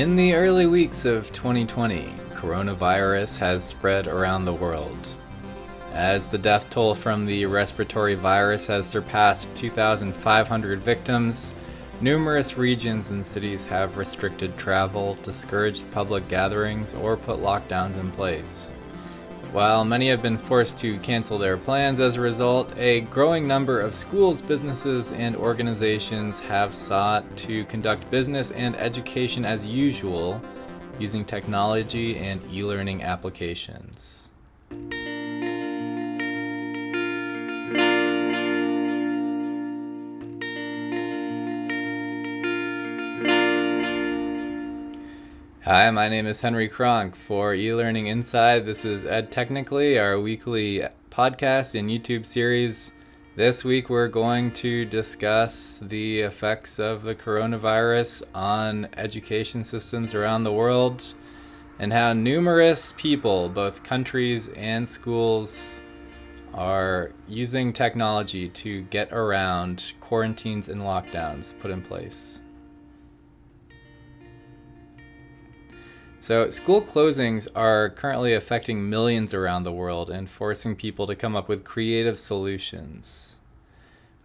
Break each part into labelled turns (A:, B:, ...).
A: In the early weeks of 2020, coronavirus has spread around the world. As the death toll from the respiratory virus has surpassed 2,500 victims, numerous regions and cities have restricted travel, discouraged public gatherings, or put lockdowns in place. While many have been forced to cancel their plans as a result, a growing number of schools, businesses, and organizations have sought to conduct business and education as usual using technology and e-learning applications. Hi, my name is Henry Kronk. For eLearning Inside, this is Ed Technically, our weekly podcast and YouTube series. This week we're going to discuss the effects of the coronavirus on education systems around the world and how numerous people, both countries and schools, are using technology to get around quarantines and lockdowns put in place. So, school closings are currently affecting millions around the world and forcing people to come up with creative solutions.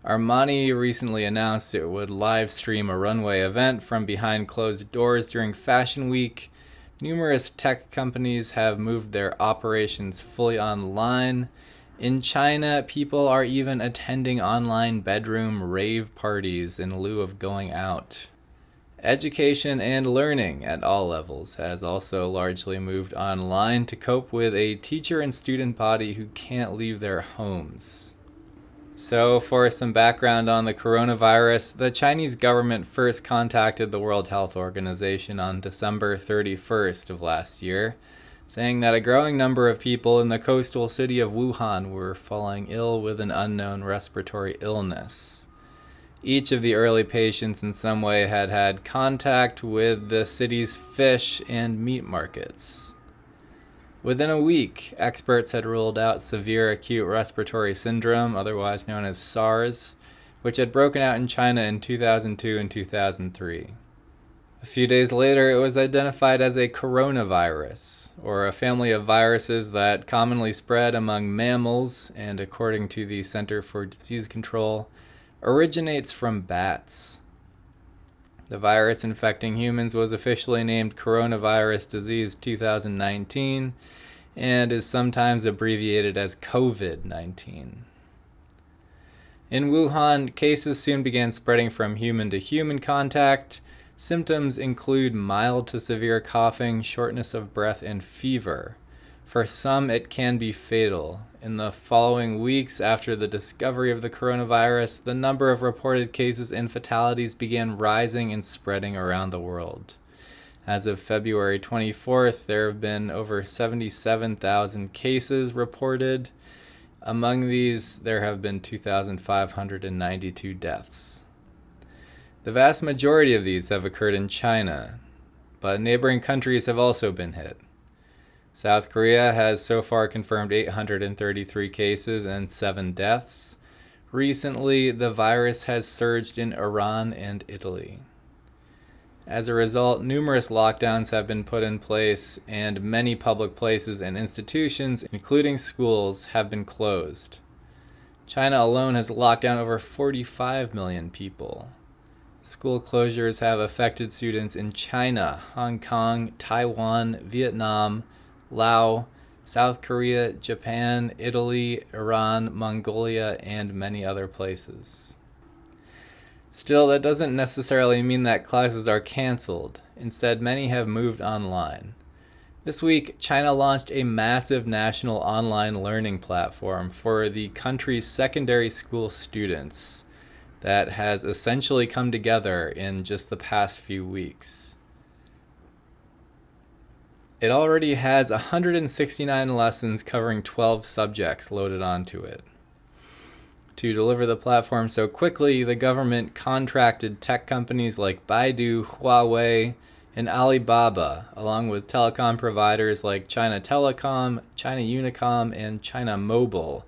A: Armani recently announced it would live stream a runway event from behind closed doors during Fashion Week. Numerous tech companies have moved their operations fully online. In China, people are even attending online bedroom rave parties in lieu of going out. Education and learning at all levels has also largely moved online to cope with a teacher and student body who can't leave their homes. So, for some background on the coronavirus, the Chinese government first contacted the World Health Organization on December 31st of last year, saying that a growing number of people in the coastal city of Wuhan were falling ill with an unknown respiratory illness. Each of the early patients in some way had had contact with the city's fish and meat markets. Within a week, experts had ruled out severe acute respiratory syndrome, otherwise known as SARS, which had broken out in China in 2002 and 2003. A few days later, it was identified as a coronavirus, or a family of viruses that commonly spread among mammals and, according to the Center for Disease Control, originates from bats. The virus infecting humans was officially named Coronavirus Disease 2019 and is sometimes abbreviated as COVID-19. In Wuhan, cases soon began spreading from human to human contact. Symptoms include mild to severe coughing, shortness of breath, and fever. For some, it can be fatal. In the following weeks after the discovery of the coronavirus, the number of reported cases and fatalities began rising and spreading around the world. As of February 24th, there have been over 77,000 cases reported. Among these, there have been 2,592 deaths. The vast majority of these have occurred in China, but neighboring countries have also been hit. South Korea has so far confirmed 833 cases and 7 deaths. Recently, the virus has surged in Iran and Italy. As a result, numerous lockdowns have been put in place, and many public places and institutions, including schools, have been closed. China alone has locked down over 45 million people. School closures have affected students in China, Hong Kong, Taiwan, Vietnam, Laos, South Korea, Japan, Italy, Iran, Mongolia, and many other places. Still, that doesn't necessarily mean that classes are canceled. Instead, many have moved online. This week, China launched a massive national online learning platform for the country's secondary school students that has essentially come together in just the past few weeks. It already has 169 lessons covering 12 subjects loaded onto it. To deliver the platform so quickly, the government contracted tech companies like Baidu, Huawei, and Alibaba, along with telecom providers like China Telecom, China Unicom, and China Mobile,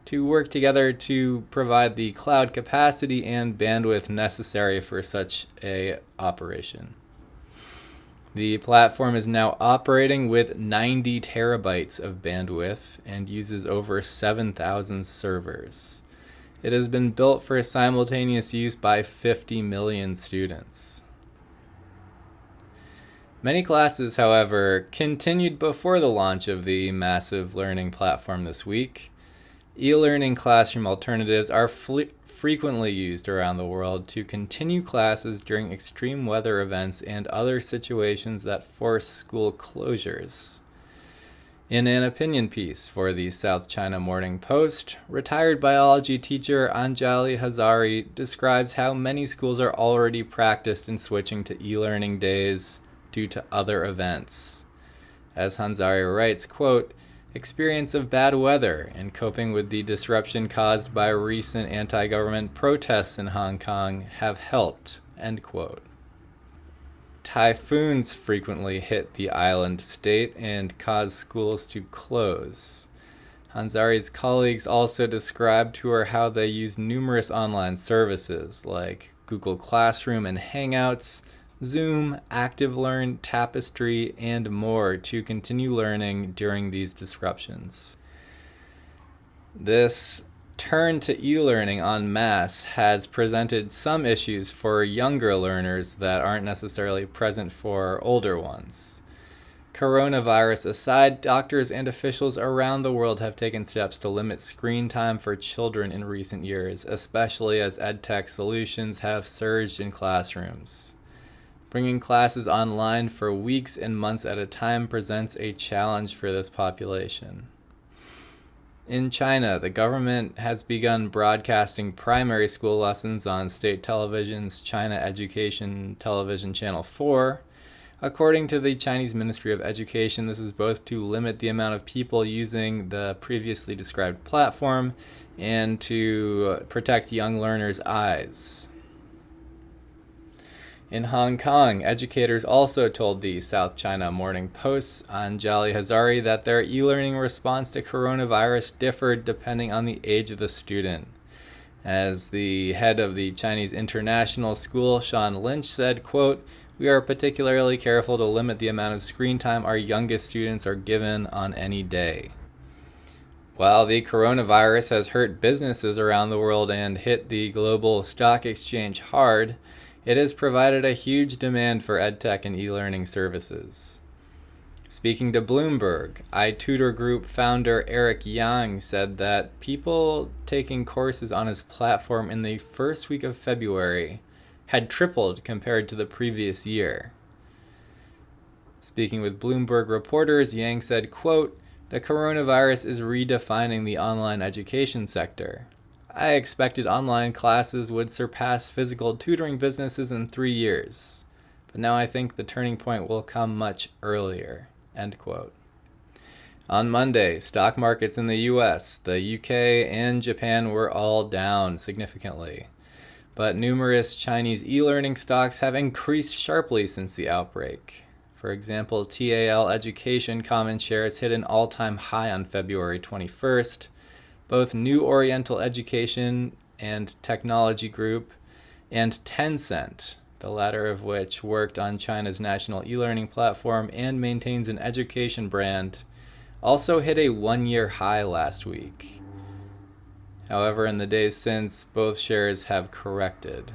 A: to work together to provide the cloud capacity and bandwidth necessary for such a operation. The platform is now operating with 90 terabytes of bandwidth and uses over 7,000 servers. It has been built for simultaneous use by 50 million students. Many classes, however, continued before the launch of the massive learning platform this week. E-learning classroom alternatives are frequently used around the world to continue classes during extreme weather events and other situations that force school closures. In an opinion piece for the South China Morning Post, retired biology teacher Anjali Hazari describes how many schools are already practiced in switching to e-learning days due to other events. As Hazari writes, quote, experience of bad weather and coping with the disruption caused by recent anti-government protests in Hong Kong have helped, end quote. Typhoons frequently hit the island state and cause schools to close. Hazari's colleagues also described to her how they use numerous online services like Google Classroom and Hangouts, Zoom, ActiveLearn, Tapestry, and more to continue learning during these disruptions. This turn to e-learning en masse has presented some issues for younger learners that aren't necessarily present for older ones. Coronavirus aside, doctors and officials around the world have taken steps to limit screen time for children in recent years, especially as edtech solutions have surged in classrooms. Bringing classes online for weeks and months at a time presents a challenge for this population. In China, the government has begun broadcasting primary school lessons on state television's China Education Television Channel 4. According to the Chinese Ministry of Education, this is both to limit the amount of people using the previously described platform and to protect young learners' eyes. In Hong Kong, educators also told the South China Morning Post's Anjali Hazari that their e-learning response to coronavirus differed depending on the age of the student. As the head of the Chinese International School, Sean Lynch, said, quote, we are particularly careful to limit the amount of screen time our youngest students are given on any day. While the coronavirus has hurt businesses around the world and hit the global stock exchange hard, it has provided a huge demand for edtech and e-learning services. Speaking to Bloomberg, iTutor Group founder Eric Yang said that people taking courses on his platform in the first week of February had tripled compared to the previous year. Speaking with Bloomberg reporters, Yang said, quote, the coronavirus is redefining the online education sector. I expected online classes would surpass physical tutoring businesses in 3 years, but now I think the turning point will come much earlier, end quote. On Monday, stock markets in the US, the UK, and Japan were all down significantly, but numerous Chinese e-learning stocks have increased sharply since the outbreak. For example, TAL Education common shares hit an all-time high on February 21st, both New Oriental Education and Technology Group and Tencent, the latter of which worked on China's national e-learning platform and maintains an education brand, also hit a one-year high last week. However, in the days since, both shares have corrected.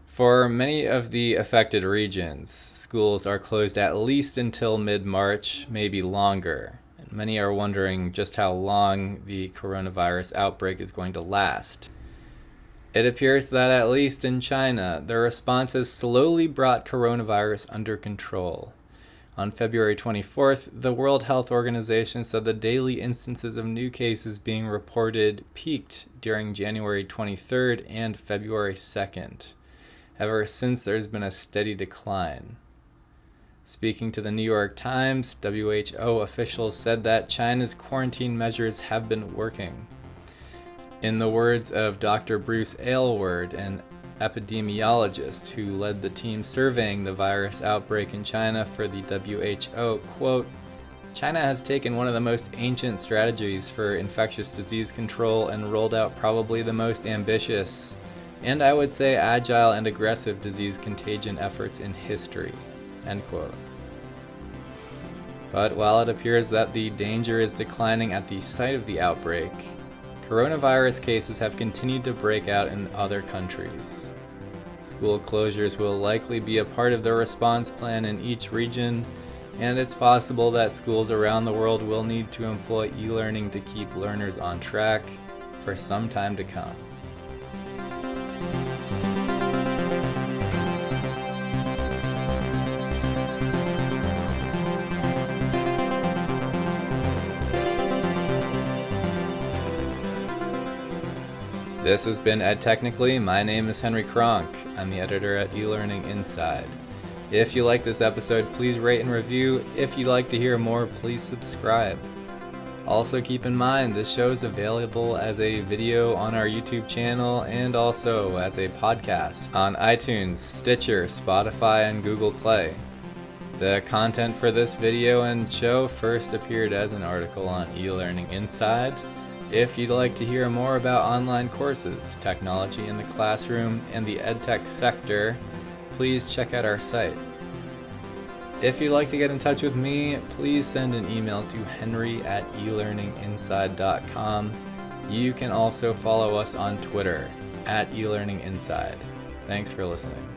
A: For many of the affected regions, schools are closed at least until mid-March, maybe longer. Many are wondering just how long the coronavirus outbreak is going to last. It appears that at least in China, the response has slowly brought coronavirus under control. On February 24th, the World Health Organization said the daily instances of new cases being reported peaked during January 23rd and February 2nd. Ever since, there's been a steady decline. Speaking to the New York Times, WHO officials said that China's quarantine measures have been working. In the words of Dr. Bruce Aylward, an epidemiologist who led the team surveying the virus outbreak in China for the WHO, quote, China has taken one of the most ancient strategies for infectious disease control and rolled out probably the most ambitious, and I would say agile and aggressive disease contagion efforts in history, End quote. But while it appears that the danger is declining at the site of the outbreak, coronavirus cases have continued to break out in other countries. School closures will likely be a part of the response plan in each region, and it's possible that schools around the world will need to employ e-learning to keep learners on track for some time to come. This has been Ed Technically. My name is Henry Kronk. I'm the editor at eLearning Inside. If you like this episode, please rate and review. If you'd like to hear more, please subscribe. Also keep in mind, this show is available as a video on our YouTube channel and also as a podcast on iTunes, Stitcher, Spotify, and Google Play. The content for this video and show first appeared as an article on eLearning Inside. If you'd like to hear more about online courses, technology in the classroom, and the EdTech sector, please check out our site. If you'd like to get in touch with me, please send an email to henry@elearninginside.com. You can also follow us on Twitter @eLearninginside. Thanks for listening.